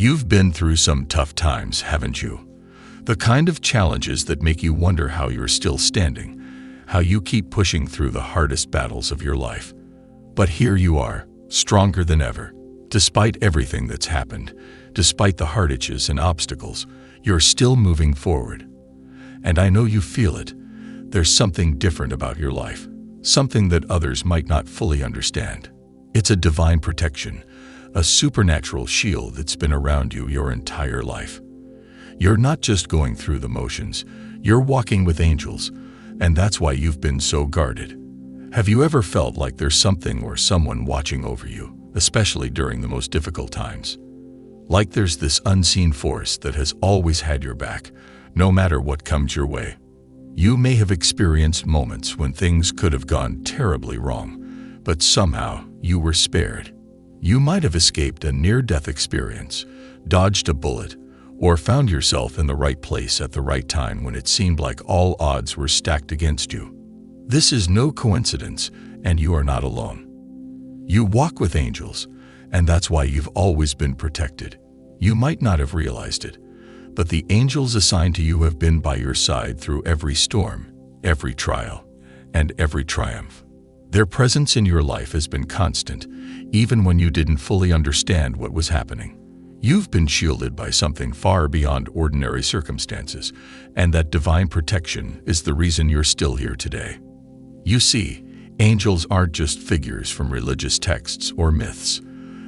You've been through some tough times, haven't you? The kind of challenges that make you wonder how you're still standing, how you keep pushing through the hardest battles of your life. But here you are, stronger than ever. Despite everything that's happened, despite the hardships and obstacles, you're still moving forward. And I know you feel it. There's something different about your life, something that others might not fully understand. It's a divine protection, a supernatural shield that's been around you your entire life. You're not just going through the motions, you're walking with angels, and that's why you've been so guarded. Have you ever felt like there's something or someone watching over you, especially during the most difficult times? Like there's this unseen force that has always had your back, no matter what comes your way. You may have experienced moments when things could have gone terribly wrong, but somehow you were spared. You might have escaped a near-death experience, dodged a bullet, or found yourself in the right place at the right time when it seemed like all odds were stacked against you. This is no coincidence, and you are not alone. You walk with angels, and that's why you've always been protected. You might not have realized it, but the angels assigned to you have been by your side through every storm, every trial, and every triumph. Their presence in your life has been constant, even when you didn't fully understand what was happening. You've been shielded by something far beyond ordinary circumstances, and that divine protection is the reason you're still here today. You see, angels aren't just figures from religious texts or myths.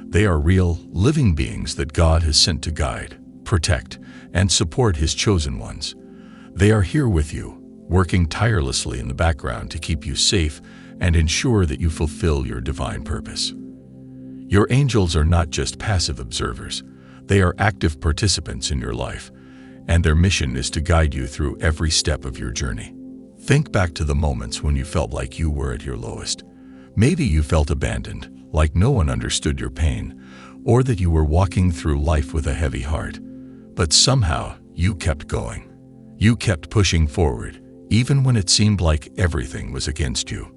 They are real, living beings that God has sent to guide, protect, and support His chosen ones. They are here with you, working tirelessly in the background to keep you safe and ensure that you fulfill your divine purpose. Your angels are not just passive observers. They are active participants in your life, and their mission is to guide you through every step of your journey. Think back to the moments when you felt like you were at your lowest. Maybe you felt abandoned, like no one understood your pain, or that you were walking through life with a heavy heart. But somehow, you kept going. You kept pushing forward, even when it seemed like everything was against you.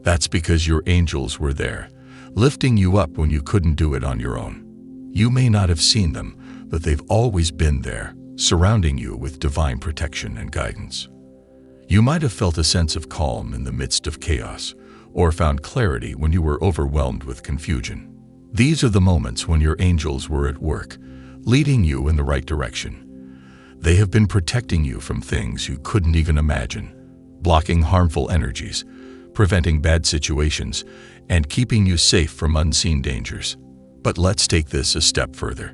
That's because your angels were there, lifting you up when you couldn't do it on your own. You may not have seen them, but they've always been there, surrounding you with divine protection and guidance. You might have felt a sense of calm in the midst of chaos, or found clarity when you were overwhelmed with confusion. These are the moments when your angels were at work, leading you in the right direction. They have been protecting you from things you couldn't even imagine, blocking harmful energies, preventing bad situations, and keeping you safe from unseen dangers. But let's take this a step further.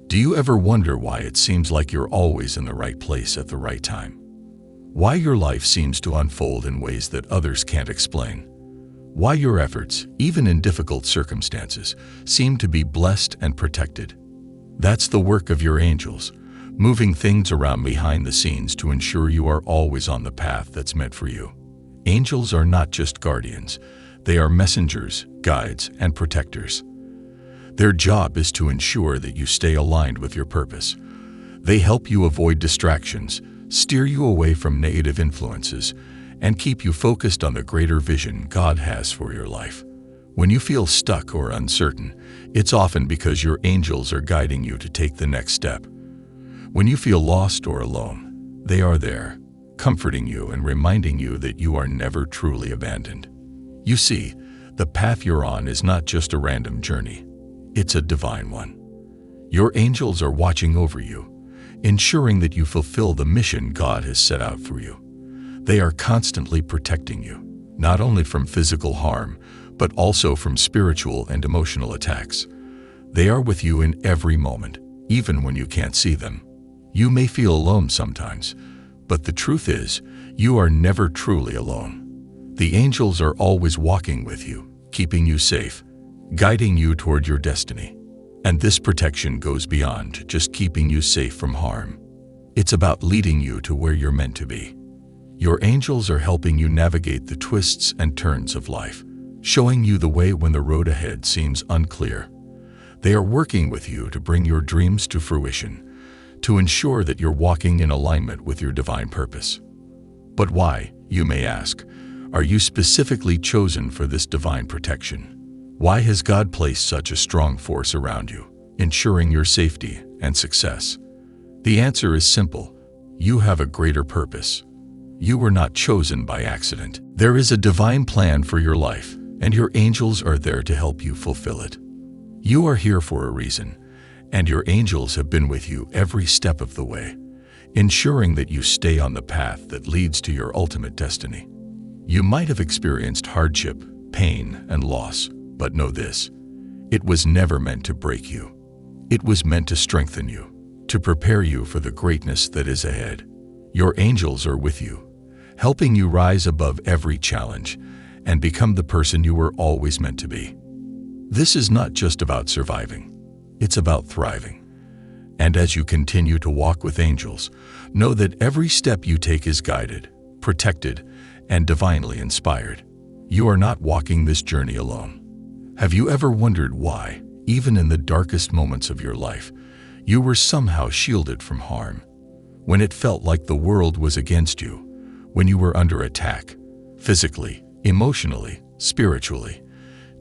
Do you ever wonder why it seems like you're always in the right place at the right time? Why your life seems to unfold in ways that others can't explain? Why your efforts, even in difficult circumstances, seem to be blessed and protected? That's the work of your angels, moving things around behind the scenes to ensure you are always on the path that's meant for you. Angels are not just guardians. They are messengers, guides, and protectors. Their job is to ensure that you stay aligned with your purpose. They help you avoid distractions, steer you away from negative influences, and keep you focused on the greater vision God has for your life. When you feel stuck or uncertain, it's often because your angels are guiding you to take the next step. When you feel lost or alone, they are there, comforting you and reminding you that you are never truly abandoned. You see, the path you're on is not just a random journey. It's a divine one. Your angels are watching over you, ensuring that you fulfill the mission God has set out for you. They are constantly protecting you, not only from physical harm, but also from spiritual and emotional attacks. They are with you in every moment, even when you can't see them. You may feel alone sometimes, but the truth is, you are never truly alone. The angels are always walking with you, keeping you safe, guiding you toward your destiny. And this protection goes beyond just keeping you safe from harm. It's about leading you to where you're meant to be. Your angels are helping you navigate the twists and turns of life, showing you the way when the road ahead seems unclear. They are working with you to bring your dreams to fruition, to ensure that you're walking in alignment with your divine purpose. But why, you may ask, are you specifically chosen for this divine protection? Why has God placed such a strong force around you? ensuring your safety and success? The answer is simple. You have a greater purpose. You were not chosen by accident. There is a divine plan for your life, and your angels are there to help you fulfill it. You are here for a reason, and your angels have been with you every step of the way, ensuring that you stay on the path that leads to your ultimate destiny. You might have experienced hardship, pain, and loss, but know this: it was never meant to break you. It was meant to strengthen you, to prepare you for the greatness that is ahead. Your angels are with you, helping you rise above every challenge and become the person you were always meant to be. This is not just about surviving, it's about thriving. And as you continue to walk with angels, know that every step you take is guided, protected, and divinely inspired. You are not walking this journey alone. Have you ever wondered why, even in the darkest moments of your life, you were somehow shielded from harm? When it felt like the world was against you, when you were under attack, physically, emotionally, spiritually,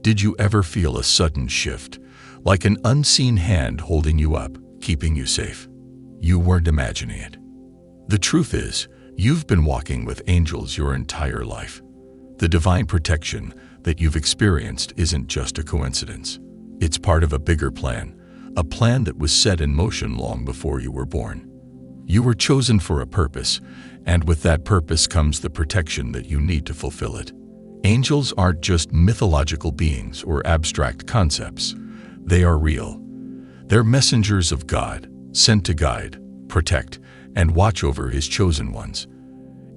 did you ever feel a sudden shift, like an unseen hand holding you up, keeping you safe? You weren't imagining it. The truth is, you've been walking with angels your entire life. The divine protection that you've experienced isn't just a coincidence. It's part of a bigger plan, a plan that was set in motion long before you were born. You were chosen for a purpose, and with that purpose comes the protection that you need to fulfill it. Angels aren't just mythological beings or abstract concepts. They are real. They're messengers of God, sent to guide, protect, and watch over His chosen ones.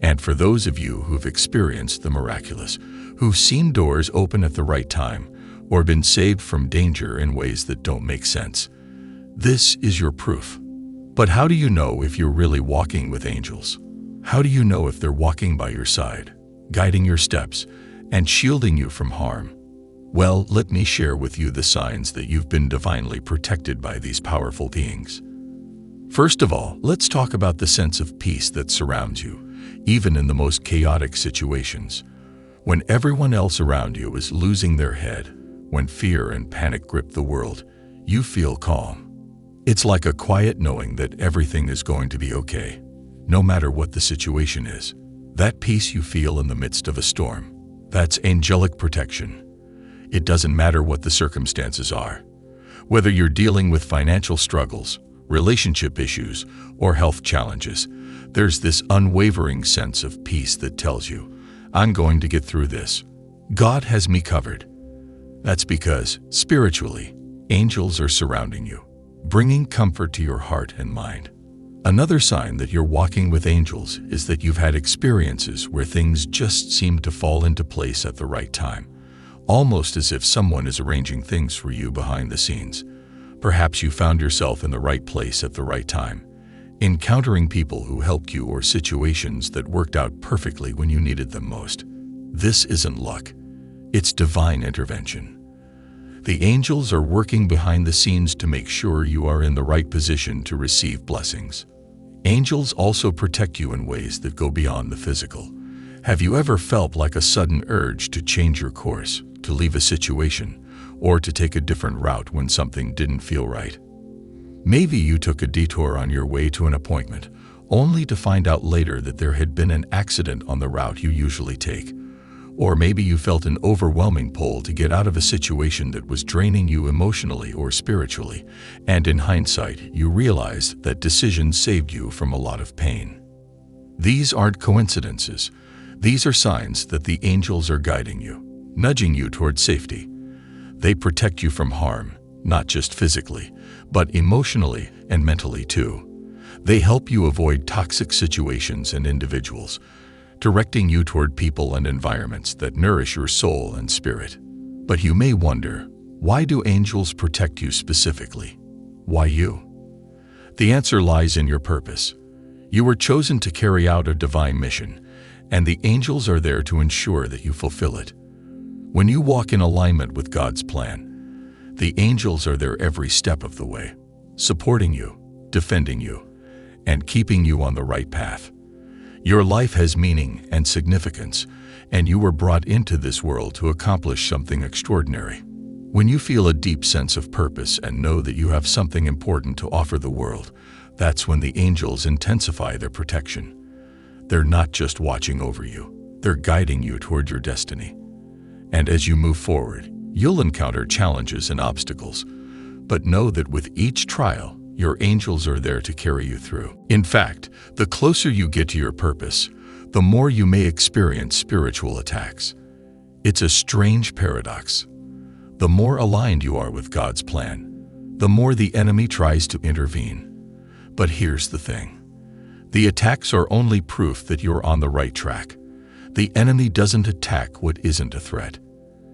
And for those of you who've experienced the miraculous, who've seen doors open at the right time, or been saved from danger in ways that don't make sense, this is your proof. But how do you know if you're really walking with angels? How do you know if they're walking by your side, guiding your steps, and shielding you from harm? Well, let me share with you the signs that you've been divinely protected by these powerful beings. First of all, let's talk about the sense of peace that surrounds you, even in the most chaotic situations. When everyone else around you is losing their head, when fear and panic grip the world, you feel calm. It's like a quiet knowing that everything is going to be okay, no matter what the situation is. That peace you feel in the midst of a storm, that's angelic protection. It doesn't matter what the circumstances are. Whether you're dealing with financial struggles, relationship issues, or health challenges, there's this unwavering sense of peace that tells you, I'm going to get through this. God has me covered. That's because, spiritually, angels are surrounding you, bringing comfort to your heart and mind. Another sign that you're walking with angels is that you've had experiences where things just seem to fall into place at the right time, almost as if someone is arranging things for you behind the scenes. Perhaps you found yourself in the right place at the right time, encountering people who helped you or situations that worked out perfectly when you needed them most. This isn't luck. It's divine intervention. The angels are working behind the scenes to make sure you are in the right position to receive blessings. Angels also protect you in ways that go beyond the physical. Have you ever felt like a sudden urge to change your course, to leave a situation, or to take a different route when something didn't feel right? Maybe you took a detour on your way to an appointment, only to find out later that there had been an accident on the route you usually take. Or maybe you felt an overwhelming pull to get out of a situation that was draining you emotionally or spiritually, and in hindsight, you realized that decision saved you from a lot of pain. These aren't coincidences. These are signs that the angels are guiding you, nudging you toward safety. They protect you from harm, not just physically, but emotionally and mentally too. They help you avoid toxic situations and individuals, directing you toward people and environments that nourish your soul and spirit. But you may wonder, why do angels protect you specifically? Why you? The answer lies in your purpose. You were chosen to carry out a divine mission, and the angels are there to ensure that you fulfill it. When you walk in alignment with God's plan, the angels are there every step of the way, supporting you, defending you, and keeping you on the right path. Your life has meaning and significance, and you were brought into this world to accomplish something extraordinary. When you feel a deep sense of purpose and know that you have something important to offer the world, that's when the angels intensify their protection. They're not just watching over you, they're guiding you toward your destiny. And as you move forward, you'll encounter challenges and obstacles, but know that with each trial, your angels are there to carry you through. In fact, the closer you get to your purpose, the more you may experience spiritual attacks. It's a strange paradox. The more aligned you are with God's plan, the more the enemy tries to intervene. But here's the thing. The attacks are only proof that you're on the right track. The enemy doesn't attack what isn't a threat.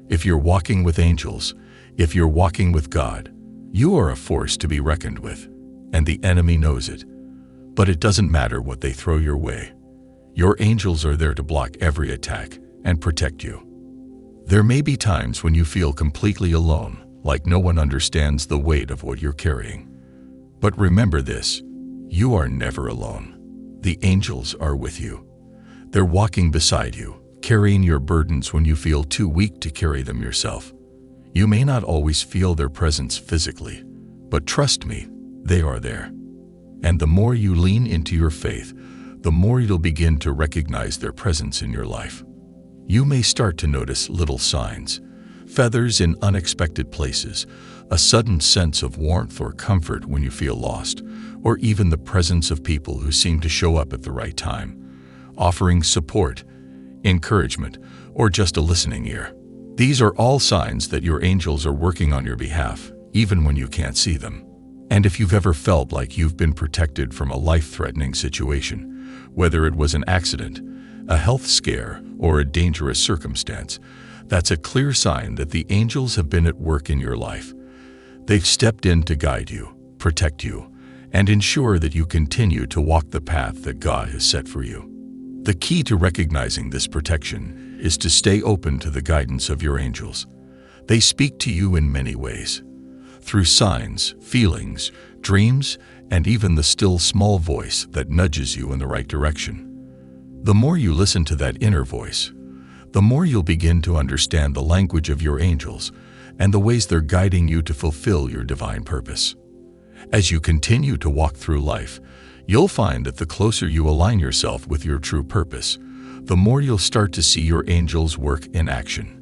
If you're walking with angels, if you're walking with God, you are a force to be reckoned with, and the enemy knows it. But it doesn't matter what they throw your way. Your angels are there to block every attack and protect you. There may be times when you feel completely alone, like no one understands the weight of what you're carrying. But remember this, you are never alone. The angels are with you. They're walking beside you, carrying your burdens when you feel too weak to carry them yourself. You may not always feel their presence physically, but trust me, they are there. And the more you lean into your faith, the more you'll begin to recognize their presence in your life. You may start to notice little signs, feathers in unexpected places, a sudden sense of warmth or comfort when you feel lost, or even the presence of people who seem to show up at the right time, offering support, encouragement, or just a listening ear. These are all signs that your angels are working on your behalf, even when you can't see them. And if you've ever felt like you've been protected from a life-threatening situation, whether it was an accident, a health scare, or a dangerous circumstance, that's a clear sign that the angels have been at work in your life. They've stepped in to guide you, protect you, and ensure that you continue to walk the path that God has set for you. The key to recognizing this protection is to stay open to the guidance of your angels. They speak to you in many ways, through signs, feelings, dreams, and even the still small voice that nudges you in the right direction. The more you listen to that inner voice, the more you'll begin to understand the language of your angels and the ways they're guiding you to fulfill your divine purpose. As you continue to walk through life, you'll find that the closer you align yourself with your true purpose, the more you'll start to see your angels work in action.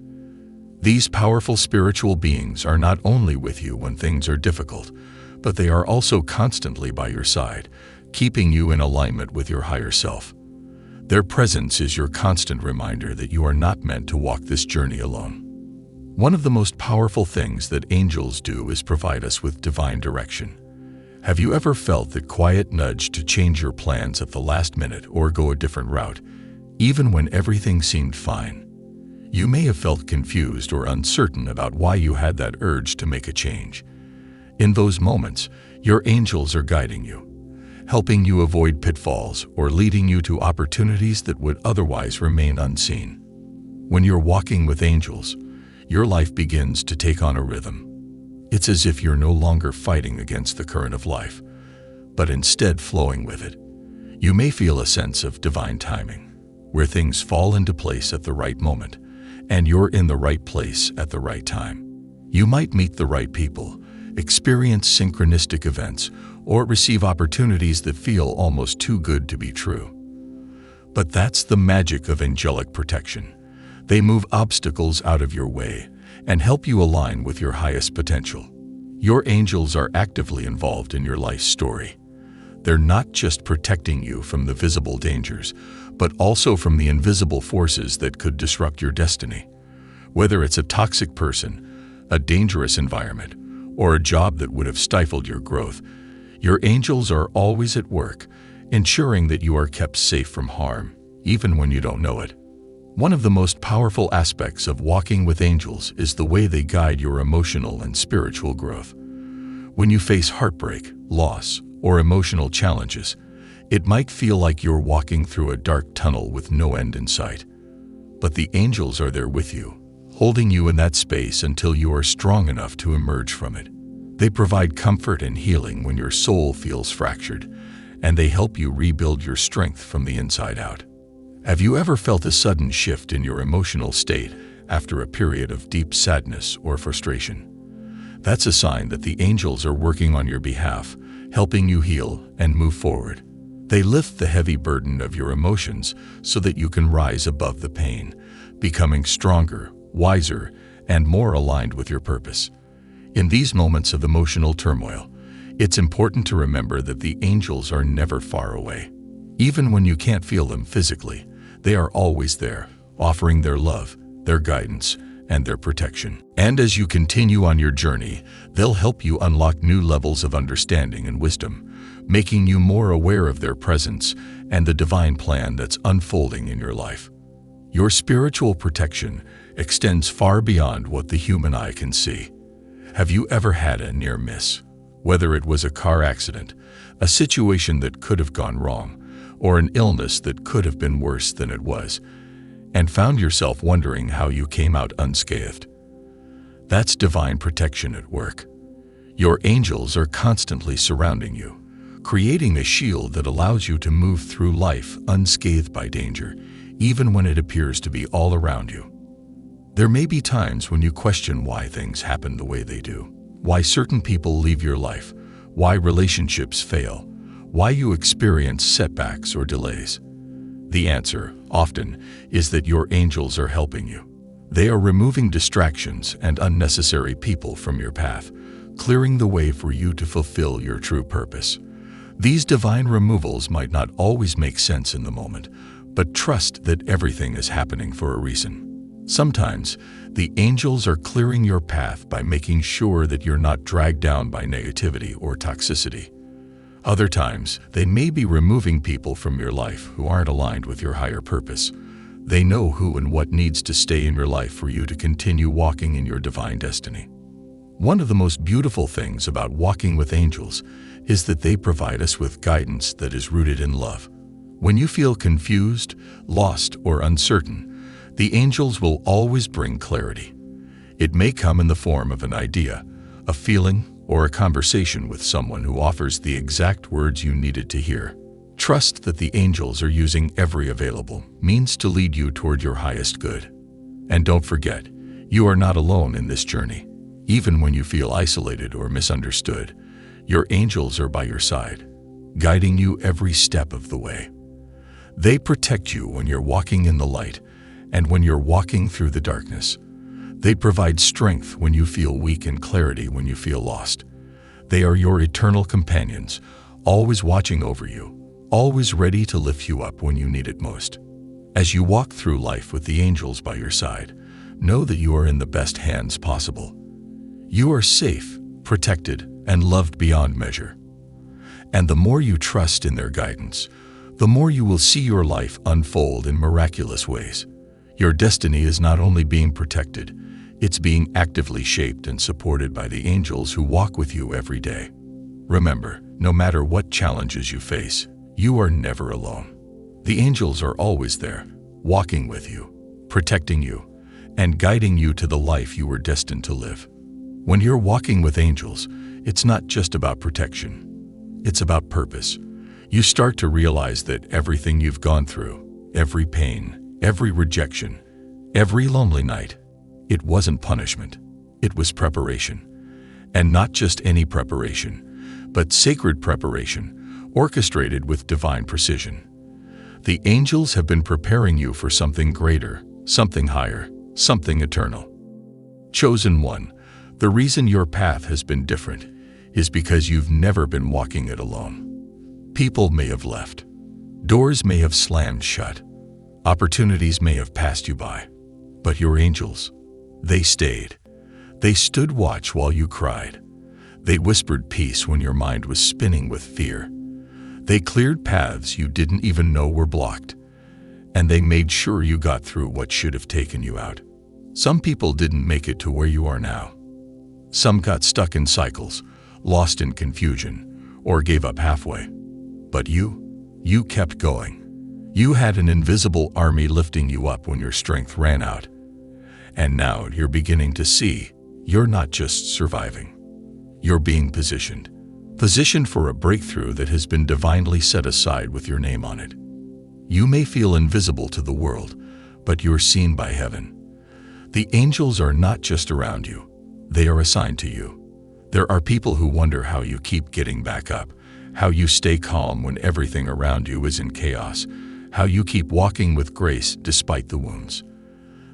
These powerful spiritual beings are not only with you when things are difficult, but they are also constantly by your side, keeping you in alignment with your higher self. Their presence is your constant reminder that you are not meant to walk this journey alone. One of the most powerful things that angels do is provide us with divine direction. Have you ever felt that quiet nudge to change your plans at the last minute or go a different route, even when everything seemed fine? You may have felt confused or uncertain about why you had that urge to make a change. In those moments, your angels are guiding you, helping you avoid pitfalls or leading you to opportunities that would otherwise remain unseen. When you're walking with angels, your life begins to take on a rhythm. It's as if you're no longer fighting against the current of life, but instead flowing with it. You may feel a sense of divine timing, where things fall into place at the right moment, and you're in the right place at the right time. You might meet the right people, experience synchronistic events, or receive opportunities that feel almost too good to be true. But that's the magic of angelic protection. They move obstacles out of your way and help you align with your highest potential. Your angels are actively involved in your life story. They're not just protecting you from the visible dangers, but also from the invisible forces that could disrupt your destiny. Whether it's a toxic person, a dangerous environment, or a job that would have stifled your growth, your angels are always at work, ensuring that you are kept safe from harm, even when you don't know it. One of the most powerful aspects of walking with angels is the way they guide your emotional and spiritual growth. When you face heartbreak, loss, or emotional challenges, it might feel like you're walking through a dark tunnel with no end in sight. But the angels are there with you, holding you in that space until you are strong enough to emerge from it. They provide comfort and healing when your soul feels fractured, and they help you rebuild your strength from the inside out. Have you ever felt a sudden shift in your emotional state after a period of deep sadness or frustration. That's a sign that the angels are working on your behalf, helping you heal and move forward. They lift the heavy burden of your emotions so that you can rise above the pain, becoming stronger, wiser, and more aligned with your purpose. In these moments of emotional turmoil, it's important to remember that the angels are never far away. Even when you can't feel them physically, they are always there, offering their love, their guidance, and their protection. And as you continue on your journey, they'll help you unlock new levels of understanding and wisdom, making you more aware of their presence and the divine plan that's unfolding in your life. Your spiritual protection extends far beyond what the human eye can see. Have you ever had a near miss? Whether it was a car accident, a situation that could have gone wrong, or an illness that could have been worse than it was, and found yourself wondering how you came out unscathed? That's divine protection at work. Your angels are constantly surrounding you, creating a shield that allows you to move through life unscathed by danger, even when it appears to be all around you. There may be times when you question why things happen the way they do, why certain people leave your life, why relationships fail, why you experience setbacks or delays. The answer, often, is that your angels are helping you. They are removing distractions and unnecessary people from your path, clearing the way for you to fulfill your true purpose. These divine removals might not always make sense in the moment, but trust that everything is happening for a reason. Sometimes, the angels are clearing your path by making sure that you're not dragged down by negativity or toxicity. Other times, they may be removing people from your life who aren't aligned with your higher purpose. They know who and what needs to stay in your life for you to continue walking in your divine destiny. One of the most beautiful things about walking with angels is that they provide us with guidance that is rooted in love. When you feel confused, lost, or uncertain, the angels will always bring clarity. It may come in the form of an idea, a feeling, or a conversation with someone who offers the exact words you needed to hear. Trust that the angels are using every available means to lead you toward your highest good. And don't forget, you are not alone in this journey. Even when you feel isolated or misunderstood, your angels are by your side, guiding you every step of the way. They protect you when you're walking in the light and when you're walking through the darkness. They provide strength when you feel weak and clarity when you feel lost. They are your eternal companions, always watching over you, always ready to lift you up when you need it most. As you walk through life with the angels by your side, know that you are in the best hands possible. You are safe, protected, and loved beyond measure. And the more you trust in their guidance, the more you will see your life unfold in miraculous ways. Your destiny is not only being protected, it's being actively shaped and supported by the angels who walk with you every day. Remember, no matter what challenges you face, you are never alone. The angels are always there, walking with you, protecting you, and guiding you to the life you were destined to live. When you're walking with angels, it's not just about protection. It's about purpose. You start to realize that everything you've gone through, every pain, every rejection, every lonely night, it wasn't punishment. It was preparation. And not just any preparation, but sacred preparation, orchestrated with divine precision. The angels have been preparing you for something greater, something higher, something eternal. Chosen one, the reason your path has been different is because you've never been walking it alone. People may have left. Doors may have slammed shut. Opportunities may have passed you by. But your angels, they stayed. They stood watch while you cried. They whispered peace when your mind was spinning with fear. They cleared paths you didn't even know were blocked. And they made sure you got through what should have taken you out. Some people didn't make it to where you are now. Some got stuck in cycles, lost in confusion, or gave up halfway. But you kept going. You had an invisible army lifting you up when your strength ran out. And now you're beginning to see you're not just surviving. You're being positioned for a breakthrough that has been divinely set aside with your name on it. You may feel invisible to the world, but you're seen by heaven. The angels are not just around you, they are assigned to you. There are people who wonder how you keep getting back up, how you stay calm when everything around you is in chaos, how you keep walking with grace despite the wounds.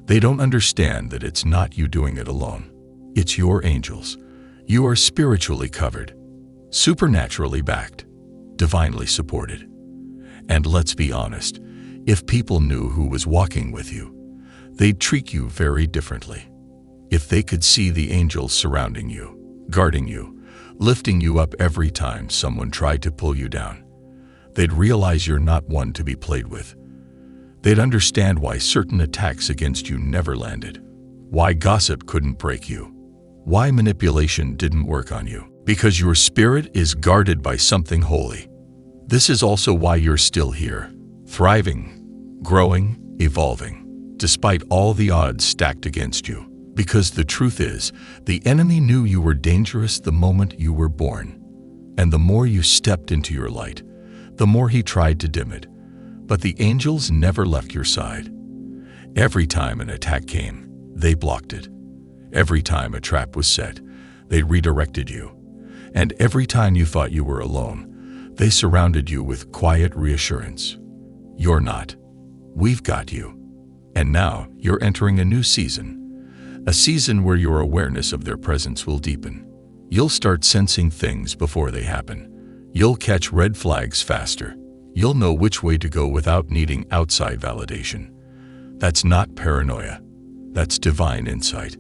They don't understand that it's not you doing it alone. It's your angels. You are spiritually covered, supernaturally backed, divinely supported. And let's be honest, if people knew who was walking with you, they'd treat you very differently. If they could see the angels surrounding you, guarding you, lifting you up every time someone tried to pull you down, they'd realize you're not one to be played with. They'd understand why certain attacks against you never landed, why gossip couldn't break you, why manipulation didn't work on you, because your spirit is guarded by something holy. This is also why you're still here, thriving, growing, evolving, despite all the odds stacked against you. Because the truth is, the enemy knew you were dangerous the moment you were born. And the more you stepped into your light, the more he tried to dim it. But the angels never left your side. Every time an attack came, they blocked it. Every time a trap was set, they redirected you. And every time you thought you were alone, they surrounded you with quiet reassurance. You're not. We've got you. And now you're entering a new season. A season where your awareness of their presence will deepen. You'll start sensing things before they happen. You'll catch red flags faster. You'll know which way to go without needing outside validation. That's not paranoia. That's divine insight.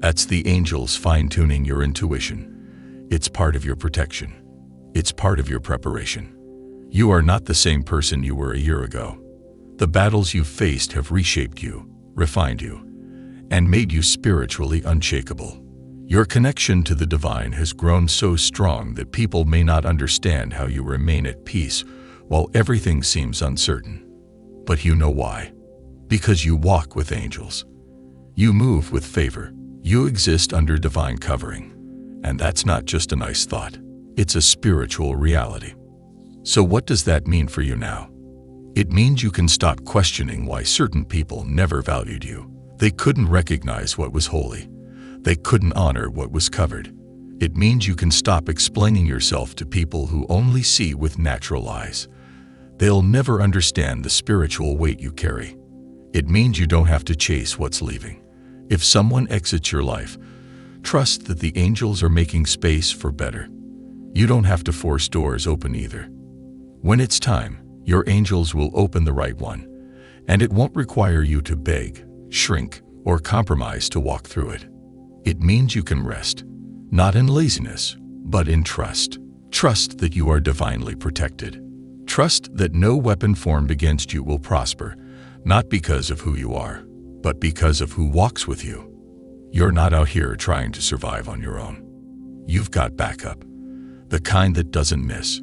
That's the angels fine-tuning your intuition. It's part of your protection. It's part of your preparation. You are not the same person you were a year ago. The battles you've faced have reshaped you, refined you, and made you spiritually unshakable. Your connection to the divine has grown so strong that people may not understand how you remain at peace while everything seems uncertain. But you know why. Because you walk with angels. You move with favor. You exist under divine covering. And that's not just a nice thought. It's a spiritual reality. So what does that mean for you now? It means you can stop questioning why certain people never valued you. They couldn't recognize what was holy. They couldn't honor what was covered. It means you can stop explaining yourself to people who only see with natural eyes. They'll never understand the spiritual weight you carry. It means you don't have to chase what's leaving. If someone exits your life, trust that the angels are making space for better. You don't have to force doors open either. When it's time, your angels will open the right one, and it won't require you to beg, shrink, or compromise to walk through it. It means you can rest, not in laziness, but in trust. Trust that you are divinely protected. Trust that no weapon formed against you will prosper, not because of who you are, but because of who walks with you. You're not out here trying to survive on your own. You've got backup, the kind that doesn't miss,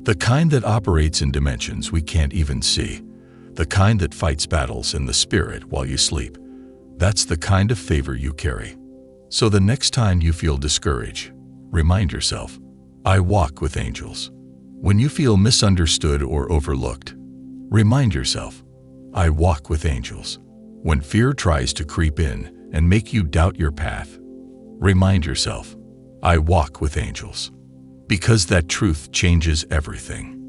the kind that operates in dimensions we can't even see, the kind that fights battles in the spirit while you sleep. That's the kind of favor you carry. So the next time you feel discouraged, remind yourself, I walk with angels. When you feel misunderstood or overlooked, remind yourself, I walk with angels. When fear tries to creep in and make you doubt your path, remind yourself, I walk with angels. Because that truth changes everything.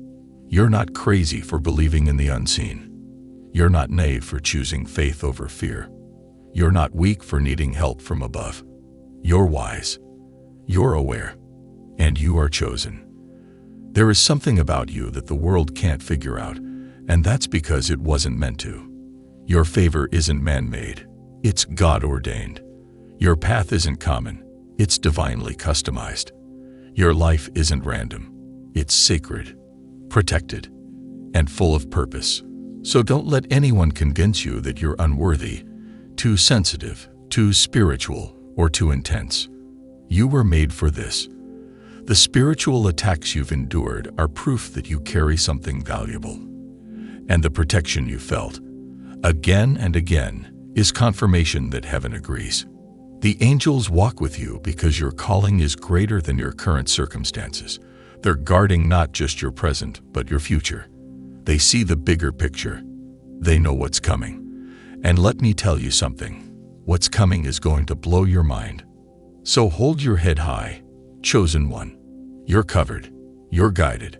You're not crazy for believing in the unseen. You're not naive for choosing faith over fear. You're not weak for needing help from above. You're wise. You're aware. And you are chosen. There is something about you that the world can't figure out, and that's because it wasn't meant to. Your favor isn't man-made. It's God-ordained. Your path isn't common. It's divinely customized. Your life isn't random. It's sacred, protected, and full of purpose. So don't let anyone convince you that you're unworthy, too sensitive, too spiritual, or too intense. You were made for this. The spiritual attacks you've endured are proof that you carry something valuable. And the protection you felt, again and again, is confirmation that heaven agrees. The angels walk with you because your calling is greater than your current circumstances. They're guarding not just your present, but your future. They see the bigger picture. They know what's coming. And let me tell you something. What's coming is going to blow your mind. So hold your head high, chosen one. You're covered, you're guided,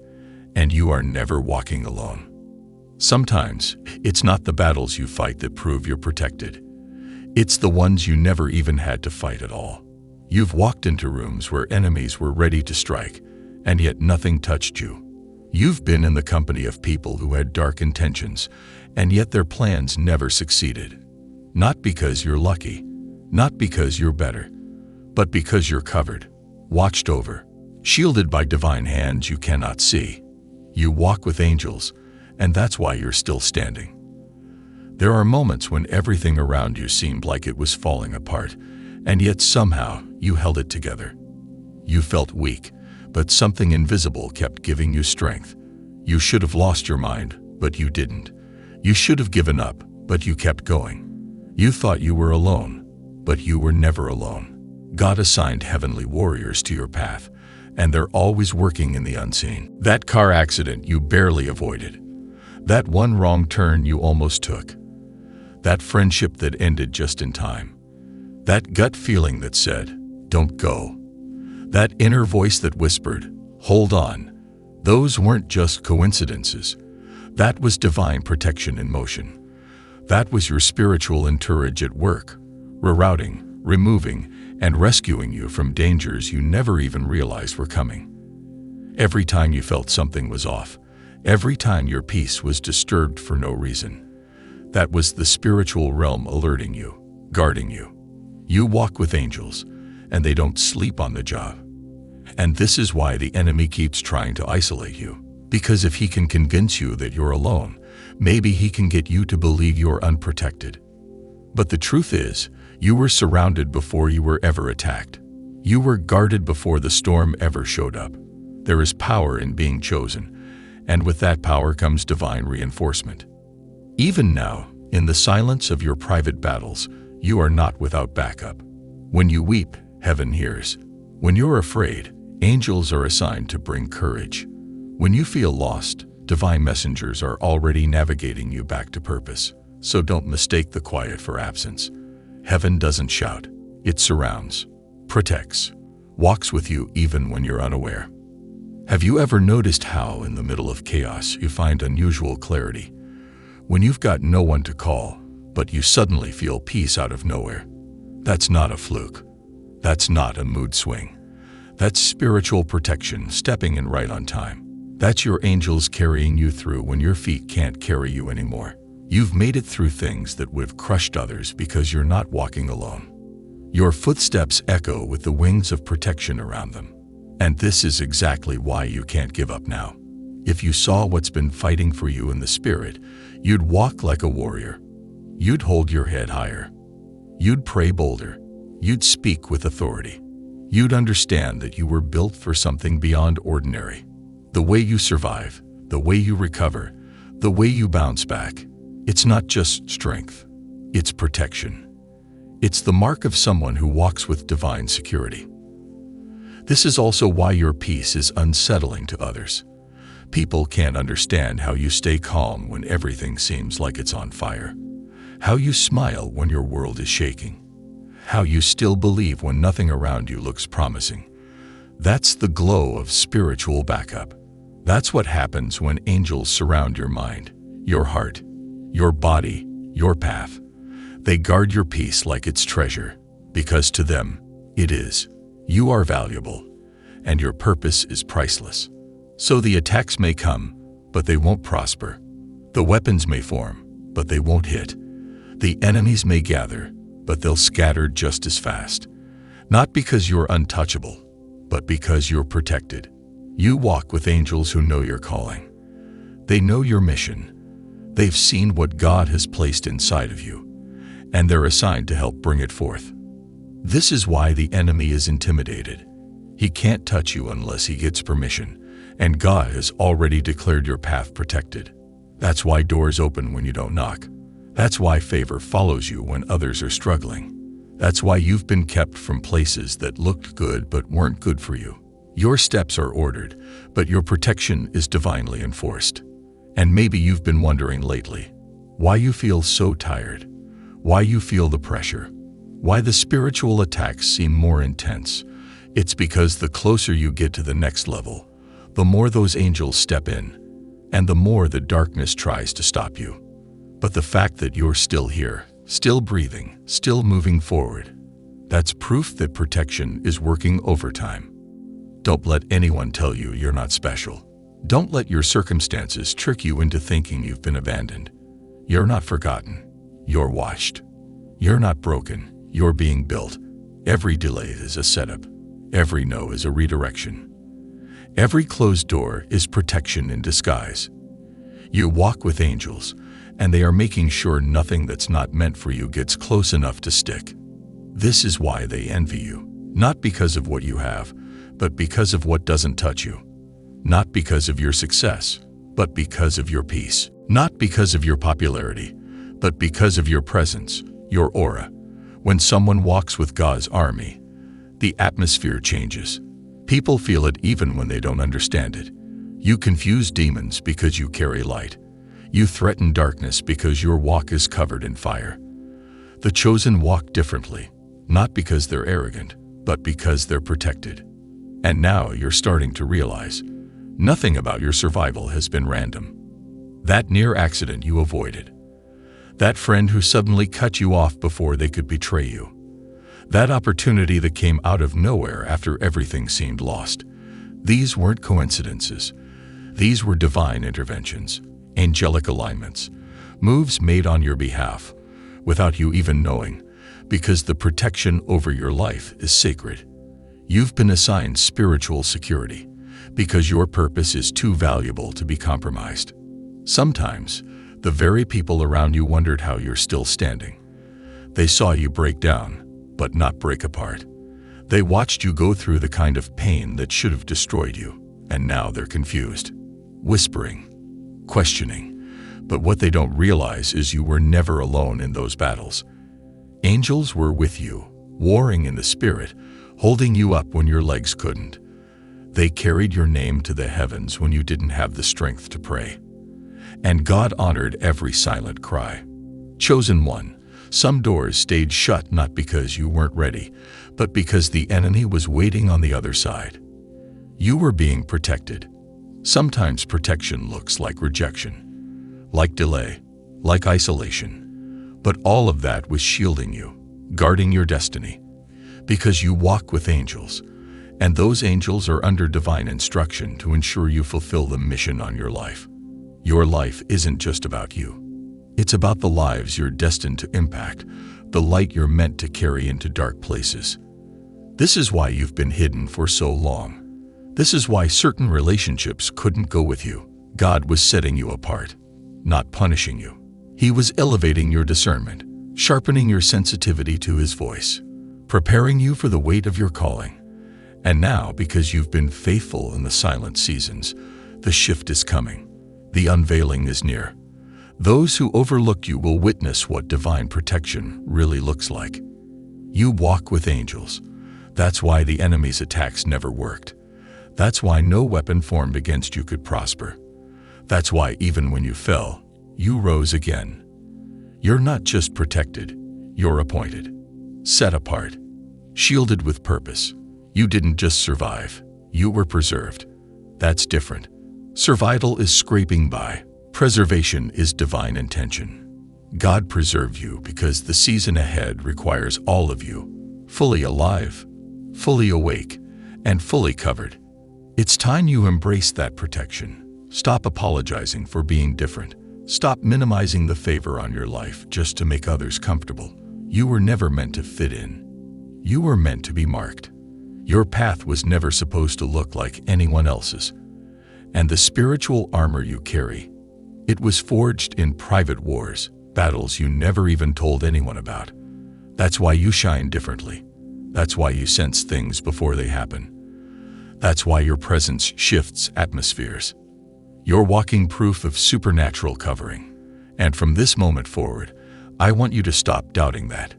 and you are never walking alone. Sometimes, it's not the battles you fight that prove you're protected. It's the ones you never even had to fight at all. You've walked into rooms where enemies were ready to strike, and yet nothing touched you. You've been in the company of people who had dark intentions, and yet their plans never succeeded. Not because you're lucky, not because you're better, but because you're covered, watched over, shielded by divine hands you cannot see. You walk with angels, and that's why you're still standing. There are moments when everything around you seemed like it was falling apart, and yet somehow you held it together. You felt weak, but something invisible kept giving you strength. You should have lost your mind, but you didn't. You should have given up, but you kept going. You thought you were alone, but you were never alone. God assigned heavenly warriors to your path, and they're always working in the unseen. That car accident you barely avoided. That one wrong turn you almost took. That friendship that ended just in time. That gut feeling that said, "Don't go." That inner voice that whispered, "Hold on." Those weren't just coincidences. That was divine protection in motion. That was your spiritual entourage at work, rerouting, removing, and rescuing you from dangers you never even realized were coming. Every time you felt something was off, every time your peace was disturbed for no reason, that was the spiritual realm alerting you, guarding you. You walk with angels, and they don't sleep on the job. And this is why the enemy keeps trying to isolate you. Because if he can convince you that you're alone, maybe he can get you to believe you're unprotected. But the truth is, you were surrounded before you were ever attacked. You were guarded before the storm ever showed up. There is power in being chosen, and with that power comes divine reinforcement. Even now, in the silence of your private battles, you are not without backup. When you weep, heaven hears. When you're afraid, angels are assigned to bring courage. When you feel lost, divine messengers are already navigating you back to purpose. So don't mistake the quiet for absence. Heaven doesn't shout. It surrounds, protects, walks with you even when you're unaware. Have you ever noticed how, in the middle of chaos, you find unusual clarity? When you've got no one to call, but you suddenly feel peace out of nowhere. That's not a fluke. That's not a mood swing. That's spiritual protection stepping in right on time. That's your angels carrying you through when your feet can't carry you anymore. You've made it through things that would have crushed others because you're not walking alone. Your footsteps echo with the wings of protection around them. And this is exactly why you can't give up now. If you saw what's been fighting for you in the spirit, you'd walk like a warrior. You'd hold your head higher. You'd pray bolder. You'd speak with authority. You'd understand that you were built for something beyond ordinary. The way you survive, the way you recover, the way you bounce back, it's not just strength, it's protection. It's the mark of someone who walks with divine security. This is also why your peace is unsettling to others. People can't understand how you stay calm when everything seems like it's on fire, how you smile when your world is shaking, how you still believe when nothing around you looks promising. That's the glow of spiritual backup. That's what happens when angels surround your mind, your heart, your body, your path. They guard your peace like it's treasure, because to them, it is. You are valuable, and your purpose is priceless. So the attacks may come, but they won't prosper. The weapons may form, but they won't hit. The enemies may gather, but they'll scatter just as fast. Not because you're untouchable, but because you're protected. You walk with angels who know your calling. They know your mission. They've seen what God has placed inside of you, and they're assigned to help bring it forth. This is why the enemy is intimidated. He can't touch you unless he gets permission, and God has already declared your path protected. That's why doors open when you don't knock. That's why favor follows you when others are struggling. That's why you've been kept from places that looked good but weren't good for you. Your steps are ordered, but your protection is divinely enforced. And maybe you've been wondering lately why you feel so tired, why you feel the pressure, Why the spiritual attacks seem more intense? It's because the closer you get to the next level, the more those angels step in, and the more the darkness tries to stop you. But the fact that you're still here, still breathing, still moving forward, that's proof that protection is working overtime. Don't let anyone tell you you're not special. Don't let your circumstances trick you into thinking you've been abandoned. You're not forgotten. You're watched. You're not broken. You're being built. Every delay is a setup. Every no is a redirection. Every closed door is protection in disguise. You walk with angels, and they are making sure nothing that's not meant for you gets close enough to stick. This is why they envy you, not because of what you have, but because of what doesn't touch you. Not because of your success, but because of your peace. Not because of your popularity, but because of your presence, your aura. When someone walks with God's army, the atmosphere changes. People feel it even when they don't understand it. You confuse demons because you carry light. You threaten darkness because your walk is covered in fire. The chosen walk differently, not because they're arrogant, but because they're protected. And now you're starting to realize nothing about your survival has been random. That near accident you avoided. That friend who suddenly cut you off before they could betray you. That opportunity that came out of nowhere after everything seemed lost. These weren't coincidences. These were divine interventions, angelic alignments, moves made on your behalf, without you even knowing, because the protection over your life is sacred. You've been assigned spiritual security, because your purpose is too valuable to be compromised. Sometimes, the very people around you wondered how you're still standing. They saw you break down, but not break apart. They watched you go through the kind of pain that should have destroyed you, and now they're confused, whispering, questioning. But what they don't realize is you were never alone in those battles. Angels were with you, warring in the spirit, holding you up when your legs couldn't. They carried your name to the heavens when you didn't have the strength to pray. And God honored every silent cry. Chosen one, some doors stayed shut not because you weren't ready, but because the enemy was waiting on the other side. You were being protected. Sometimes protection looks like rejection, like delay, like isolation. But all of that was shielding you, guarding your destiny. Because you walk with angels, and those angels are under divine instruction to ensure you fulfill the mission on your life. Your life isn't just about you. It's about the lives you're destined to impact, the light you're meant to carry into dark places. This is why you've been hidden for so long. This is why certain relationships couldn't go with you. God was setting you apart, not punishing you. He was elevating your discernment, sharpening your sensitivity to His voice, preparing you for the weight of your calling. And now, because you've been faithful in the silent seasons, the shift is coming. The unveiling is near. Those who overlook you will witness what divine protection really looks like. You walk with angels. That's why the enemy's attacks never worked. That's why no weapon formed against you could prosper. That's why even when you fell, you rose again. You're not just protected, you're appointed, set apart, shielded with purpose. You didn't just survive, you were preserved. That's different. Survival is scraping by. Preservation is divine intention. God preserved you because the season ahead requires all of you, fully alive, fully awake, and fully covered. It's time you embrace that protection. Stop apologizing for being different. Stop minimizing the favor on your life just to make others comfortable. You were never meant to fit in. You were meant to be marked. Your path was never supposed to look like anyone else's. And the spiritual armor you carry, it was forged in private wars, battles you never even told anyone about. That's why you shine differently. That's why you sense things before they happen. That's why your presence shifts atmospheres. You're walking proof of supernatural covering. And from this moment forward, I want you to stop doubting that.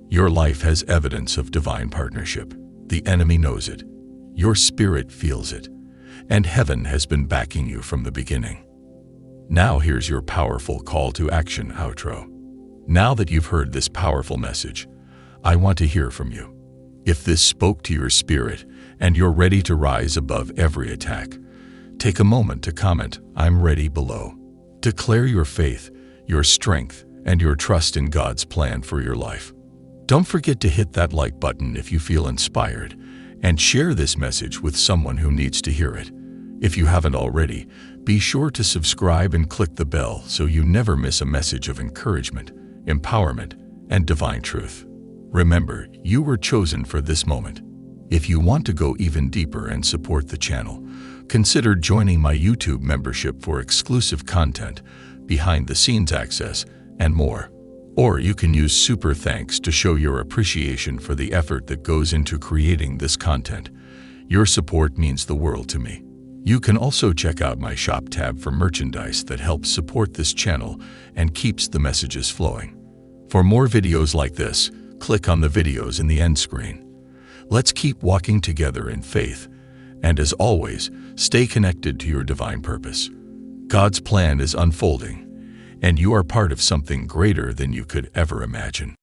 Your life has evidence of divine partnership. The enemy knows it. Your spirit feels it. And heaven has been backing you from the beginning. Now here's your powerful call to action outro. Now that you've heard this powerful message, I want to hear from you. If this spoke to your spirit and you're ready to rise above every attack, take a moment to comment, "I'm ready," below. Declare your faith, your strength, and your trust in God's plan for your life. Don't forget to hit that like button if you feel inspired, and share this message with someone who needs to hear it. If you haven't already, be sure to subscribe and click the bell so you never miss a message of encouragement, empowerment, and divine truth. Remember, you were chosen for this moment. If you want to go even deeper and support the channel, consider joining my YouTube membership for exclusive content, behind-the-scenes access, and more. Or you can use Super Thanks to show your appreciation for the effort that goes into creating this content. Your support means the world to me. You can also check out my shop tab for merchandise that helps support this channel and keeps the messages flowing. For more videos like this, click on the videos in the end screen. Let's keep walking together in faith, and as always, stay connected to your divine purpose. God's plan is unfolding, and you are part of something greater than you could ever imagine.